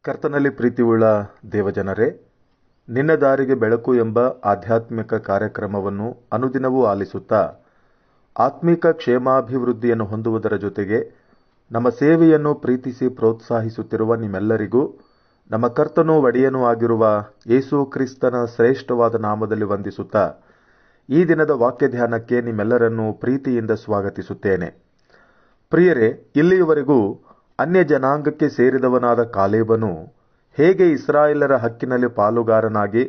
ಕರ್ತನಲ್ಲಿ ಪ್ರೀತಿಯುಳ್ಳ ದೇವಜನರೇ, ನಿನ್ನ ದಾರಿಗೆ ಬೆಳಕು ಎಂಬ ಆಧ್ಯಾತ್ಮಿಕ ಕಾರ್ಯಕ್ರಮವನ್ನು ಅನುದಿನವೂ ಆಲಿಸುತ್ತಾ ಆತ್ಮಿಕ ಕ್ಷೇಮಾಭಿವೃದ್ಧಿಯನ್ನು ಹೊಂದುವುದರ ಜೊತೆಗೆ ನಮ್ಮ ಸೇವೆಯನ್ನು ಪ್ರೀತಿಸಿ ಪ್ರೋತ್ಸಾಹಿಸುತ್ತಿರುವ ನಿಮ್ಮೆಲ್ಲರಿಗೂ ನಮ್ಮ ಕರ್ತನೂ ಒಡೆಯನೂ ಆಗಿರುವ ಯೇಸು ಕ್ರಿಸ್ತನ ಶ್ರೇಷ್ಠವಾದ ನಾಮದಲ್ಲಿ ವಂದಿಸುತ್ತಾ ಈ ದಿನದ ವಾಕ್ಯ ಧ್ಯಾನಕ್ಕೆ ನಿಮ್ಮೆಲ್ಲರನ್ನೂ ಪ್ರೀತಿಯಿಂದ ಸ್ವಾಗತಿಸುತ್ತೇನೆ. ಪ್ರಿಯರೇ, ಇಲ್ಲಿಯವರೆಗೂ ಅನ್ಯ ಜನಾಂಗಕ್ಕೆ ಸೇರಿದವನಾದ ಕಾಲೇಬನು ಹೇಗೆ ಇಸ್ರಾಯೇಲರ ಹಕ್ಕಿನಲ್ಲಿ ಪಾಲುಗಾರನಾಗಿ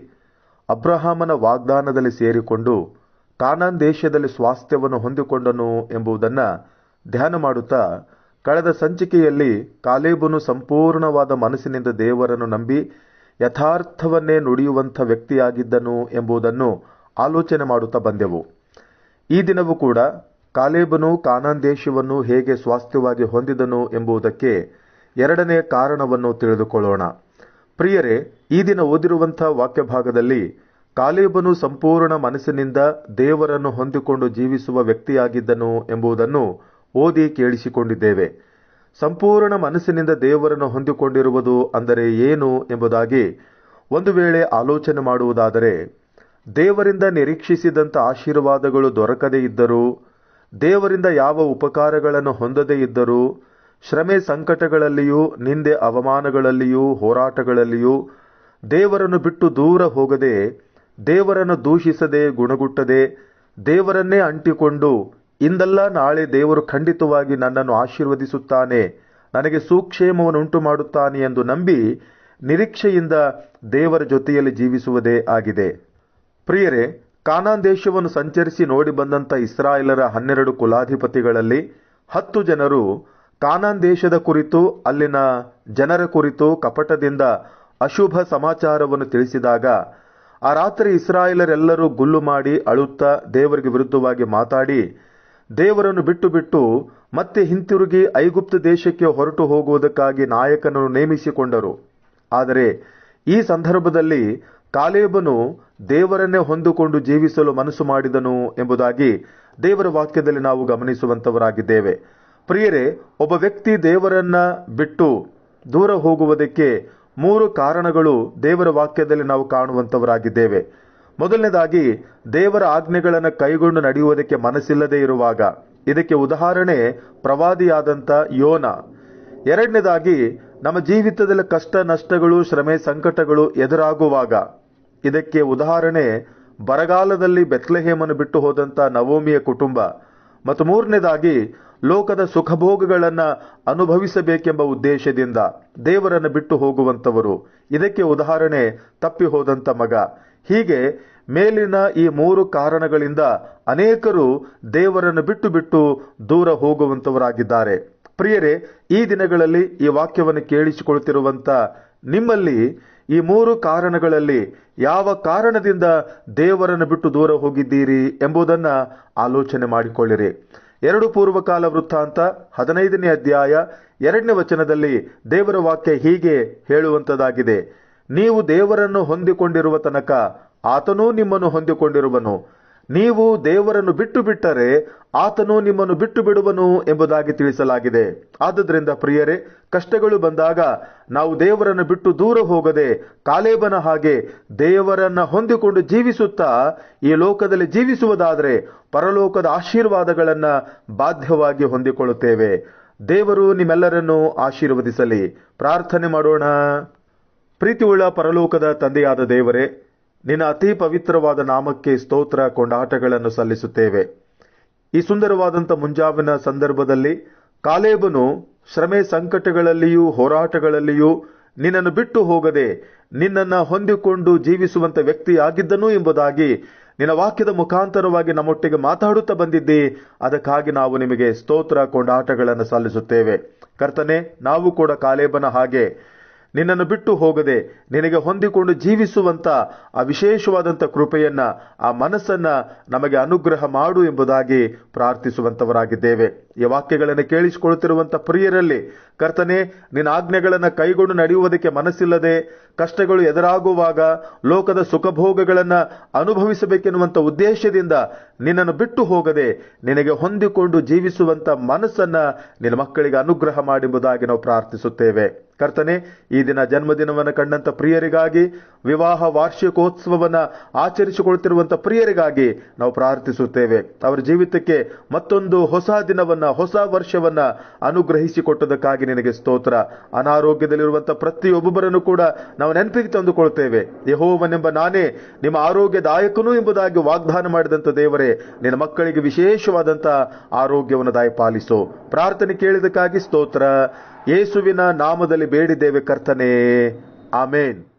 ಅಬ್ರಹಾಮನ ವಾಗ್ದಾನದಲ್ಲಿ ಸೇರಿಕೊಂಡು ಕಾನಾನ್ ದೇಶದಲ್ಲಿ ಸ್ವಾಸ್ಥ್ಯವನ್ನು ಹೊಂದಿಕೊಂಡನು ಎಂಬುದನ್ನು ಧ್ಯಾನ ಮಾಡುತ್ತಾ ಕಳೆದ ಸಂಚಿಕೆಯಲ್ಲಿ ಕಾಲೇಬನು ಸಂಪೂರ್ಣವಾದ ಮನಸ್ಸಿನಿಂದ ದೇವರನ್ನು ನಂಬಿ ಯಥಾರ್ಥವನ್ನೇ ನುಡಿಯುವಂಥ ವ್ಯಕ್ತಿಯಾಗಿದ್ದನು ಎಂಬುದನ್ನು ಆಲೋಚನೆ ಮಾಡುತ್ತಾ ಬಂದೆವು. ಈ ದಿನವೂ ಕೂಡ ಕಾಲೇಬನು ಕಾನಾನ್ ದೇಶವನ್ನು ಹೇಗೆ ಸ್ವಾಸ್ಥ್ಯವಾಗಿ ಹೊಂದಿದನು ಎಂಬುದಕ್ಕೆ ಎರಡನೇ ಕಾರಣವನ್ನು ತಿಳಿದುಕೊಳ್ಳೋಣ. ಪ್ರಿಯರೇ, ಈ ದಿನ ಓದಿರುವಂಥ ವಾಕ್ಯ ಭಾಗದಲ್ಲಿ ಕಾಲೇಬನು ಸಂಪೂರ್ಣ ಮನಸ್ಸಿನಿಂದ ದೇವರನ್ನು ಹೊಂದಿಕೊಂಡು ಜೀವಿಸುವ ವ್ಯಕ್ತಿಯಾಗಿದ್ದನು ಎಂಬುದನ್ನು ಓದಿ ಕೇಳಿಸಿಕೊಂಡಿದ್ದೇವೆ. ಸಂಪೂರ್ಣ ಮನಸ್ಸಿನಿಂದ ದೇವರನ್ನು ಹೊಂದಿಕೊಂಡಿರುವುದು ಅಂದರೆ ಏನು ಎಂಬುದಾಗಿ ಒಂದು ವೇಳೆ ಆಲೋಚನೆ ಮಾಡುವುದಾದರೆ, ದೇವರಿಂದ ನಿರೀಕ್ಷಿಸಿದಂಥ ಆಶೀರ್ವಾದಗಳು ದೊರಕದೇ ಇದ್ದರೂ, ದೇವರಿಂದ ಯಾವ ಉಪಕಾರಗಳನ್ನು ಹೊಂದದೇ ಇದ್ದರೂ, ಶ್ರಮೆ ಸಂಕಟಗಳಲ್ಲಿಯೂ ನಿಂದೆ ಅವಮಾನಗಳಲ್ಲಿಯೂ ಹೋರಾಟಗಳಲ್ಲಿಯೂ ದೇವರನ್ನು ಬಿಟ್ಟು ದೂರ ಹೋಗದೆ, ದೇವರನ್ನು ದೂಷಿಸದೆ ಗುಣಗುಟ್ಟದೆ, ದೇವರನ್ನೇ ಅಂಟಿಕೊಂಡು ಇಂದಲ್ಲ ನಾಳೆ ದೇವರು ಖಂಡಿತವಾಗಿ ನನ್ನನ್ನು ಆಶೀರ್ವದಿಸುತ್ತಾನೆ, ನನಗೆ ಸುಕ್ಷೇಮವನ್ನುಂಟು ಮಾಡುತ್ತಾನೆ ಎಂದು ನಂಬಿ ನಿರೀಕ್ಷೆಯಿಂದ ದೇವರ ಜೊತೆಯಲ್ಲಿ ಜೀವಿಸುವುದೇ ಆಗಿದೆ. ಪ್ರಿಯರೇ, ಕಾನಾನ್ ದೇಶವನ್ನು ಸಂಚರಿಸಿ ನೋಡಿ ಬಂದಂಥ ಇಸ್ರಾಯೇಲರ 12 ಕುಲಾಧಿಪತಿಗಳಲ್ಲಿ 10 ಜನರು ಕಾನಾನ್ ದೇಶದ ಕುರಿತು, ಅಲ್ಲಿನ ಜನರ ಕುರಿತು ಕಪಟದಿಂದ ಅಶುಭ ಸಮಾಚಾರವನ್ನು ತಿಳಿಸಿದಾಗ ಆ ರಾತ್ರಿ ಇಸ್ರಾಯೇಲರೆಲ್ಲರೂ ಗುಲ್ಲು ಮಾಡಿ ಅಳುತ್ತಾ ದೇವರಿಗೆ ವಿರುದ್ಧವಾಗಿ ಮಾತಾಡಿ ದೇವರನ್ನು ಬಿಟ್ಟು ಮತ್ತೆ ಹಿಂತಿರುಗಿ ಐಗುಪ್ತ ದೇಶಕ್ಕೆ ಹೊರಟು ಹೋಗುವುದಕ್ಕಾಗಿ ನಾಯಕನನ್ನು ನೇಮಿಸಿಕೊಂಡರು. ಆದರೆ ಈ ಸಂದರ್ಭದಲ್ಲಿ ಕಾಲೇಬನು ದೇವರನ್ನೇ ಹೊಂದಿಕೊಂಡು ಜೀವಿಸಲು ಮನಸ್ಸು ಮಾಡಿದನು ಎಂಬುದಾಗಿ ದೇವರ ವಾಕ್ಯದಲ್ಲಿ ನಾವು ಗಮನಿಸುವಂತವರಾಗಿದ್ದೇವೆ. ಪ್ರಿಯರೇ, ಒಬ್ಬ ವ್ಯಕ್ತಿ ದೇವರನ್ನ ಬಿಟ್ಟು ದೂರ ಹೋಗುವುದಕ್ಕೆ 3 ಕಾರಣಗಳು ದೇವರ ವಾಕ್ಯದಲ್ಲಿ ನಾವು ಕಾಣುವಂತವರಾಗಿದ್ದೇವೆ. ಮೊದಲನೇದಾಗಿ, ದೇವರ ಆಜ್ಞೆಗಳನ್ನು ಕೈಗೊಂಡು ನಡೆಯುವುದಕ್ಕೆ ಮನಸ್ಸಿಲ್ಲದೆ ಇರುವಾಗ. ಇದಕ್ಕೆ ಉದಾಹರಣೆ ಪ್ರವಾದಿಯಾದಂಥ ಯೋನ. ಎರಡನೇದಾಗಿ, ನಮ್ಮ ಜೀವಿತದಲ್ಲಿ ಕಷ್ಟ ನಷ್ಟಗಳು ಶ್ರಮೆ ಸಂಕಟಗಳು ಎದುರಾಗುವಾಗ. ಇದಕ್ಕೆ ಉದಾಹರಣೆ ಬರಗಾಲದಲ್ಲಿ ಬೆತ್ಲೆಹೇಮನ್ನು ಬಿಟ್ಟು ಹೋದಂಥ ನವೋಮಿಯ ಕುಟುಂಬ. ಮತ್ತು ಮೂರನೇದಾಗಿ, ಲೋಕದ ಸುಖಭೋಗಗಳನ್ನು ಅನುಭವಿಸಬೇಕೆಂಬ ಉದ್ದೇಶದಿಂದ ದೇವರನ್ನು ಬಿಟ್ಟು ಹೋಗುವಂಥವರು. ಇದಕ್ಕೆ ಉದಾಹರಣೆ ತಪ್ಪಿ ಹೋದಂಥ ಮಗ. ಹೀಗೆ ಮೇಲಿನ ಈ 3 ಕಾರಣಗಳಿಂದ ಅನೇಕರು ದೇವರನ್ನು ಬಿಟ್ಟು ದೂರ ಹೋಗುವಂಥವರಾಗಿದ್ದಾರೆ. ಪ್ರಿಯರೇ, ಈ ದಿನಗಳಲ್ಲಿ ಈ ವಾಕ್ಯವನ್ನು ಕೇಳಿಸಿಕೊಳ್ತಿರುವಂಥ ನಿಮ್ಮಲ್ಲಿ ಈ 3 ಕಾರಣಗಳಲ್ಲಿ ಯಾವ ಕಾರಣದಿಂದ ದೇವರನ್ನು ಬಿಟ್ಟು ದೂರ ಹೋಗಿದ್ದೀರಿ ಎಂಬುದನ್ನು ಆಲೋಚನೆ ಮಾಡಿಕೊಳ್ಳಿರಿ. 2 ಪೂರ್ವಕಾಲ ವೃತ್ತಾಂತ 15ನೇ ಅಧ್ಯಾಯ 2ನೇ ವಚನದಲ್ಲಿ ದೇವರ ವಾಕ್ಯ ಹೀಗೆ ಹೇಳುವಂಥದ್ದಾಗಿದೆ: ನೀವು ದೇವರನ್ನು ಹೊಂದಿಕೊಂಡಿರುವ ತನಕ ಆತನೂ ನಿಮ್ಮನ್ನು ಹೊಂದಿಕೊಂಡಿರುವನು, ನೀವು ದೇವರನ್ನು ಬಿಟ್ಟರೆ ಆತನು ನಿಮ್ಮನ್ನು ಬಿಟ್ಟು ಬಿಡುವನು ಎಂಬುದಾಗಿ ತಿಳಿಸಲಾಗಿದೆ. ಆದುದರಿಂದ ಪ್ರಿಯರೇ, ಕಷ್ಟಗಳು ಬಂದಾಗ ನಾವು ದೇವರನ್ನು ಬಿಟ್ಟು ದೂರ ಹೋಗದೆ ಕಾಲೇಬನ ಹಾಗೆ ದೇವರನ್ನ ಹೊಂದಿಕೊಂಡು ಜೀವಿಸುತ್ತಾ ಈ ಲೋಕದಲ್ಲಿ ಜೀವಿಸುವುದಾದರೆ ಪರಲೋಕದ ಆಶೀರ್ವಾದಗಳನ್ನು ಬಾಧ್ಯವಾಗಿ ಹೊಂದಿಕೊಳ್ಳುತ್ತೇವೆ. ದೇವರು ನಿಮ್ಮೆಲ್ಲರನ್ನೂ ಆಶೀರ್ವದಿಸಲಿ. ಪ್ರಾರ್ಥನೆ ಮಾಡೋಣ. ಪ್ರೀತಿಯುಳ್ಳ ಪರಲೋಕದ ತಂದೆಯಾದ ದೇವರೇ, ನಿನ್ನ ಅತಿ ಪವಿತ್ರವಾದ ನಾಮಕ್ಕೆ ಸ್ತೋತ್ರ ಕೊಂಡಾಟಗಳನ್ನು ಸಲ್ಲಿಸುತ್ತೇವೆ. ಈ ಸುಂದರವಾದಂಥ ಮುಂಜಾವಿನ ಸಂದರ್ಭದಲ್ಲಿ ಕಾಲೇಬನು ಶ್ರಮೆ ಸಂಕಟಗಳಲ್ಲಿಯೂ ಹೋರಾಟಗಳಲ್ಲಿಯೂ ನಿನ್ನನ್ನು ಬಿಟ್ಟು ಹೋಗದೆ ನಿನ್ನನ್ನು ಹೊಂದಿಕೊಂಡು ಜೀವಿಸುವಂಥ ವ್ಯಕ್ತಿಯಾಗಿದ್ದನು ಎಂಬುದಾಗಿ ನಿನ್ನ ವಾಕ್ಯದ ಮುಖಾಂತರವಾಗಿ ನಮ್ಮೊಟ್ಟಿಗೆ ಮಾತಾಡುತ್ತಾ ಬಂದಿದ್ದಿ. ಅದಕ್ಕಾಗಿ ನಾವು ನಿಮಗೆ ಸ್ತೋತ್ರ ಕೊಂಡಾಟಗಳನ್ನು ಸಲ್ಲಿಸುತ್ತೇವೆ. ಕರ್ತನೆ, ನಾವು ಕೂಡ ಕಾಲೇಬನ ಹಾಗೆ ನಿನ್ನನ್ನು ಬಿಟ್ಟು ಹೋಗದೆ ನಿನಗೆ ಹೊಂದಿಕೊಂಡು ಜೀವಿಸುವಂಥ ಆ ವಿಶೇಷವಾದಂಥ ಕೃಪೆಯನ್ನ, ಆ ಮನಸ್ಸನ್ನ ನಮಗೆ ಅನುಗ್ರಹ ಮಾಡು ಎಂಬುದಾಗಿ ಪ್ರಾರ್ಥಿಸುವಂತವರಾಗಿದ್ದೇವೆ. ಈ ವಾಕ್ಯಗಳನ್ನು ಕೇಳಿಸಿಕೊಳ್ಳುತ್ತಿರುವಂಥ ಪ್ರಿಯರಲ್ಲಿ ಕರ್ತನೆ, ನಿನ್ನ ಆಜ್ಞೆಗಳನ್ನು ಕೈಗೊಂಡು ನಡೆಯುವುದಕ್ಕೆ ಮನಸ್ಸಿಲ್ಲದೆ ಕಷ್ಟಗಳು ಎದುರಾಗುವಾಗ ಲೋಕದ ಸುಖಭೋಗಗಳನ್ನು ಅನುಭವಿಸಬೇಕೆನ್ನುವಂಥ ಉದ್ದೇಶದಿಂದ ನಿನ್ನನ್ನು ಬಿಟ್ಟು ಹೋಗದೆ ನಿನಗೆ ಹೊಂದಿಕೊಂಡು ಜೀವಿಸುವಂಥ ಮನಸ್ಸನ್ನ ನಿನ್ನ ಮಕ್ಕಳಿಗೆ ಅನುಗ್ರಹ ಮಾಡಿ ಎಂಬುದಾಗಿ ನಾವು ಪ್ರಾರ್ಥಿಸುತ್ತೇವೆ. ಕರ್ತನೆ, ಈ ದಿನ ಜನ್ಮದಿನವನ್ನು ಕಂಡಂತ ಪ್ರಿಯರಿಗಾಗಿ, ವಿವಾಹ ವಾರ್ಷಿಕೋತ್ಸವವನ್ನು ಆಚರಿಸಿಕೊಳ್ತಿರುವಂಥ ಪ್ರಿಯರಿಗಾಗಿ ನಾವು ಪ್ರಾರ್ಥಿಸುತ್ತೇವೆ. ಅವರ ಜೀವಿತಕ್ಕೆ ಮತ್ತೊಂದು ಹೊಸ ದಿನವನ್ನ, ಹೊಸ ವರ್ಷವನ್ನ ಅನುಗ್ರಹಿಸಿಕೊಟ್ಟದಕ್ಕಾಗಿ ನಿನಗೆ ಸ್ತೋತ್ರ. ಅನಾರೋಗ್ಯದಲ್ಲಿರುವಂಥ ಪ್ರತಿಯೊಬ್ಬೊಬ್ಬರನ್ನು ಕೂಡ ನಾವು ನೆನಪಿಗೆ ತಂದುಕೊಳ್ತೇವೆ. ಯೆಹೋವನೆಂಬ ನಾನೇ ನಿಮ್ಮ ಆರೋಗ್ಯದಾಯಕನೂ ಎಂಬುದಾಗಿ ವಾಗ್ದಾನ ಮಾಡಿದಂಥ ದೇವರೇ, ನಿನ್ನ ಮಕ್ಕಳಿಗೆ ವಿಶೇಷವಾದಂಥ ಆರೋಗ್ಯವನ್ನು ದಯಪಾಲಿಸು. ಪ್ರಾರ್ಥನೆ ಕೇಳಿದಕ್ಕಾಗಿ ಸ್ತೋತ್ರ. ಯೇಸುವಿನ ನಾಮದಲ್ಲಿ ಬೇಡಿದ್ದೇವೆ ಕರ್ತನೇ, ಆಮೇನ್.